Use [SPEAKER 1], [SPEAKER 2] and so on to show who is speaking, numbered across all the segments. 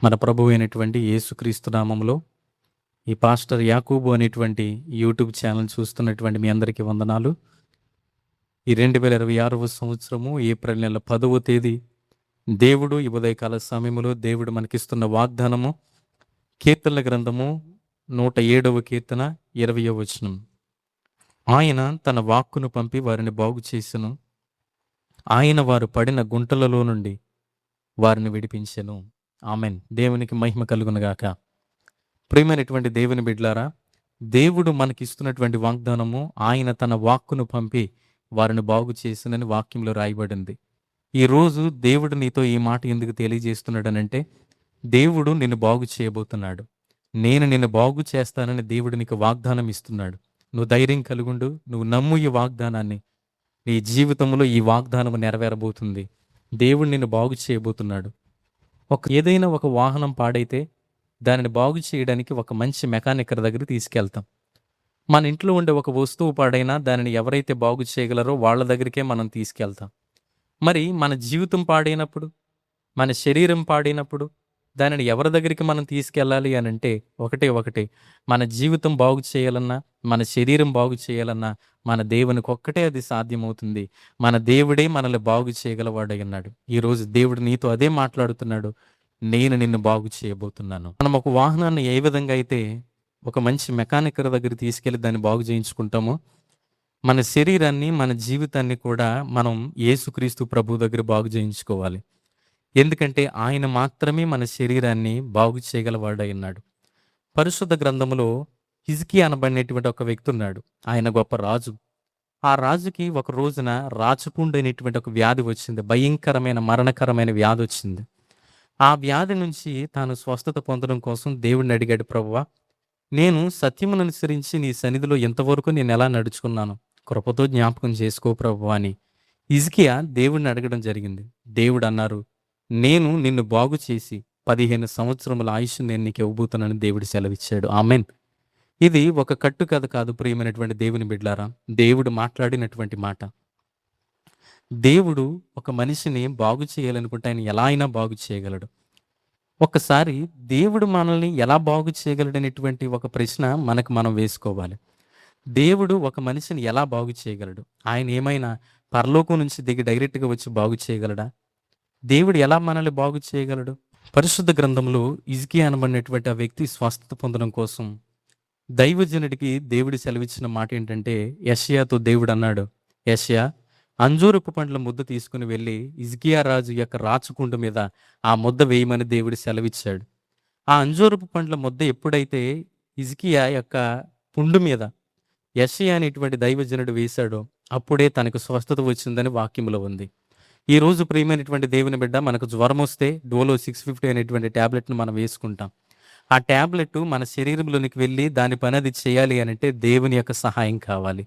[SPEAKER 1] మన ప్రభువు అయినటువంటి యేసుక్రీస్తు నామములో ఈ పాస్టర్ యాకూబు అనేటువంటి యూట్యూబ్ ఛానల్ చూస్తున్నటువంటి మీ అందరికీ వందనాలు. ఈ 2026వ సంవత్సరము ఏప్రిల్ నెల 10వ తేదీ దేవుడు ఈ ఉదయకాల సమయంలో దేవుడు మనకిస్తున్న వాగ్దానము కీర్తనల గ్రంథము 107వ కీర్తన 20వ వచనం. ఆయన తన వాక్కును పంపి వారిని బాగు చేసెను, ఆయన వారు పడిన గుంటలలో నుండి వారిని విడిపించెను. ఆమెన్. దేవునికి మహిమ కలుగునుగాక. ప్రియమైనటువంటి దేవుని బిడ్డలారా, దేవుడు మనకిస్తున్నటువంటి వాగ్దానము ఆయన తన వాక్కును పంపి వారిని బాగు చేసినని వాక్యంలో రాయబడింది. ఈరోజు దేవుడు నీతో ఈ మాట ఎందుకు తెలియజేస్తున్నాడనంటే, దేవుడు నిన్ను బాగు చేయబోతున్నాడు. నేను నిన్ను బాగు చేస్తానని దేవుడు నీకు వాగ్దానం ఇస్తున్నాడు. నువ్వు ధైర్యం కలుగుండు, నువ్వు నమ్ము ఈ వాగ్దానాన్ని. నీ జీవితంలో ఈ వాగ్దానం నెరవేరబోతుంది. దేవుడు నిన్ను బాగు చేయబోతున్నాడు. ఏదైనా ఒక వాహనం పాడైతే దానిని బాగు చేయడానికి ఒక మంచి మెకానికర్ దగ్గరికి తీసుకెళ్తాం. మన ఇంట్లో ఉండే ఒక వస్తువు పాడైనా దానిని ఎవరైతే బాగు చేయగలరో వాళ్ళ దగ్గరికే మనం తీసుకెళ్తాం. మరి మన జీవితం పాడైనప్పుడు, మన శరీరం పాడైనప్పుడు దానిని ఎవరి దగ్గరికి మనం తీసుకెళ్ళాలి అని అంటే ఒకటే, మన జీవితం బాగు చేయాలన్నా, మన శరీరం బాగు చేయాలన్నా మన దేవునికి ఒక్కటే అది సాధ్యమవుతుంది. మన దేవుడే మనల్ని బాగు చేయగలవాడై ఉన్నాడు. ఈరోజు దేవుడు నీతో అదే మాట్లాడుతున్నాడు. నేను నిన్ను బాగు చేయబోతున్నాను. మనం ఒక వాహనాన్ని ఏ విధంగా అయితే ఒక మంచి మెకానికర్ దగ్గర తీసుకెళ్ళి దాన్ని బాగు చేయించుకుంటామో, మన శరీరాన్ని, మన జీవితాన్ని కూడా మనం యేసుక్రీస్తు ప్రభు దగ్గర బాగు చేయించుకోవాలి. ఎందుకంటే ఆయన మాత్రమే మన శరీరాన్ని బాగు చేయగలవాడై ఉన్నాడు. పరిశుద్ధ గ్రంథములో హిజ్కియా అనబడినటువంటి ఒక వ్యక్తి ఉన్నాడు. ఆయన గొప్ప రాజు. ఆ రాజుకి ఒక రోజున రాచపుండు అనేటువంటి ఒక వ్యాధి వచ్చింది. భయంకరమైన మరణకరమైన వ్యాధి వచ్చింది. ఆ వ్యాధి నుంచి తాను స్వస్థత పొందడం కోసం దేవుడిని అడిగాడు, ప్రభువా, నేను సత్యమును అనుసరించి నీ సన్నిధిలో ఎంతవరకు నేను ఎలా నడుచుకున్నాను, కృపతో జ్ఞాపకం చేసుకో ప్రభువా అని హిజ్కియా దేవుడిని అడగడం జరిగింది. దేవుడు అన్నారు, నేను నిన్ను బాగు చేసి 15 సంవత్సరముల ఆయుష్ నేను నీకు ఇవ్వబోతున్నానని దేవుడు సెలవిచ్చాడు. ఆమెన్. ఇది ఒక కట్టు కథ కాదు. ప్రియమైనటువంటి దేవుని బిడ్డలారా, దేవుడు మాట్లాడినటువంటి మాట. దేవుడు ఒక మనిషిని బాగు చేయాలనుకుంటే ఆయన ఎలా అయినా బాగు చేయగలడు. ఒక్కసారి దేవుడు మనల్ని ఎలా బాగు చేయగలడనేటువంటి ఒక ప్రశ్న మనకు మనం వేసుకోవాలి. దేవుడు ఒక మనిషిని ఎలా బాగు చేయగలడు? ఆయన ఏమైనా పరలోకం నుంచి దిగి డైరెక్ట్గా వచ్చి బాగు చేయగలడా? దేవుడు ఎలా మనల్ని బాగు చేయగలడు? పరిశుద్ధ గ్రంథంలో హిజ్కియా అనబడినటువంటి ఆ వ్యక్తి స్వస్థత పొందడం కోసం దైవజనుడికి దేవుడు సెలవిచ్చిన మాట ఏంటంటే, యెషయాతో దేవుడు అన్నాడు, యెషయా, అంజూరపు పండ్ల ముద్ద తీసుకుని వెళ్ళి హిజ్కియా రాజు యొక్క రాచకుండు మీద ఆ ముద్ద వేయమని దేవుడు సెలవిచ్చాడు. ఆ అంజూరపు పండ్ల ముద్ద ఎప్పుడైతే హిజ్కియా యొక్క పుండు మీద యెషయా అనేటువంటి దైవజనుడు వేశాడో అప్పుడే తనకు స్వస్థత వచ్చిందని వాక్యంలో ఉంది. ఈ రోజు ప్రియమైనటువంటి దేవుని బిడ్డ, మనకు జ్వరం వస్తే డోలో 650 అనేటువంటి ట్యాబ్లెట్ను మనం వేసుకుంటాం. ఆ ట్యాబ్లెట్ మన శరీరంలోనికి వెళ్ళి దాని పని అది చేయాలి అని అంటే దేవుని యొక్క సహాయం కావాలి.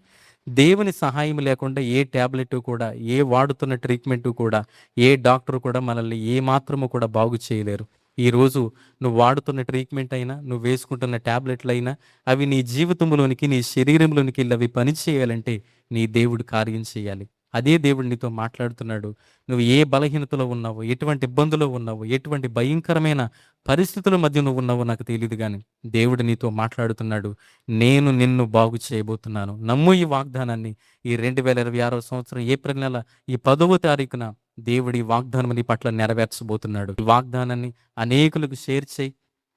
[SPEAKER 1] దేవుని సహాయం లేకుండా ఏ ట్యాబ్లెట్ కూడా, ఏ వాడుతున్న ట్రీట్మెంట్ కూడా, ఏ డాక్టర్ కూడా మనల్ని ఏ మాత్రము కూడా బాగు చేయలేరు. ఈరోజు నువ్వు వాడుతున్న ట్రీట్మెంట్ అయినా, నువ్వు వేసుకుంటున్న ట్యాబ్లెట్లు అయినా అవి నీ జీవితంలోనికి, నీ శరీరంలోనికి వెళ్ళి అవి పని చేయాలంటే నీ దేవుడు కార్యం చేయాలి. అదే దేవుడు నీతో మాట్లాడుతున్నాడు. నువ్వు ఏ బలహీనతలో ఉన్నావో, ఎటువంటి ఇబ్బందులో ఉన్నావో, ఎటువంటి భయంకరమైన పరిస్థితుల మధ్య నువ్వు ఉన్నావో నాకు తెలియదు, కానీ దేవుడు నీతో మాట్లాడుతున్నాడు. నేను నిన్ను బాగు చేయబోతున్నాను. నమ్ము ఈ వాగ్దానాన్ని. ఈ 2026వ సంవత్సరం ఏప్రిల్ నెల ఈ 10వ తారీఖున దేవుడి వాగ్దానం నీ పట్ల నెరవేర్చబోతున్నాడు. ఈ వాగ్దానాన్ని అనేకులకు షేర్ చేయి,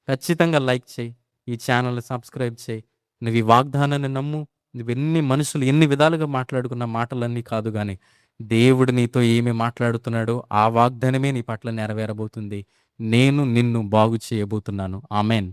[SPEAKER 1] ఖచ్చితంగా లైక్ చేయి, ఈ ఛానల్ సబ్స్క్రైబ్ చేయి. నువ్వు ఈ వాగ్దానాన్ని నమ్ము. నువ్వెన్ని మనుషులు ఎన్ని విధాలుగా మాట్లాడుకున్న మాటలన్నీ కాదు, కానీ దేవుడు నీతో ఏమి మాట్లాడుతున్నాడో ఆ వాగ్దానమే నీ పట్ల నెరవేరబోతుంది. నేను నిన్ను బాగు చేయబోతున్నాను. ఆమెన్.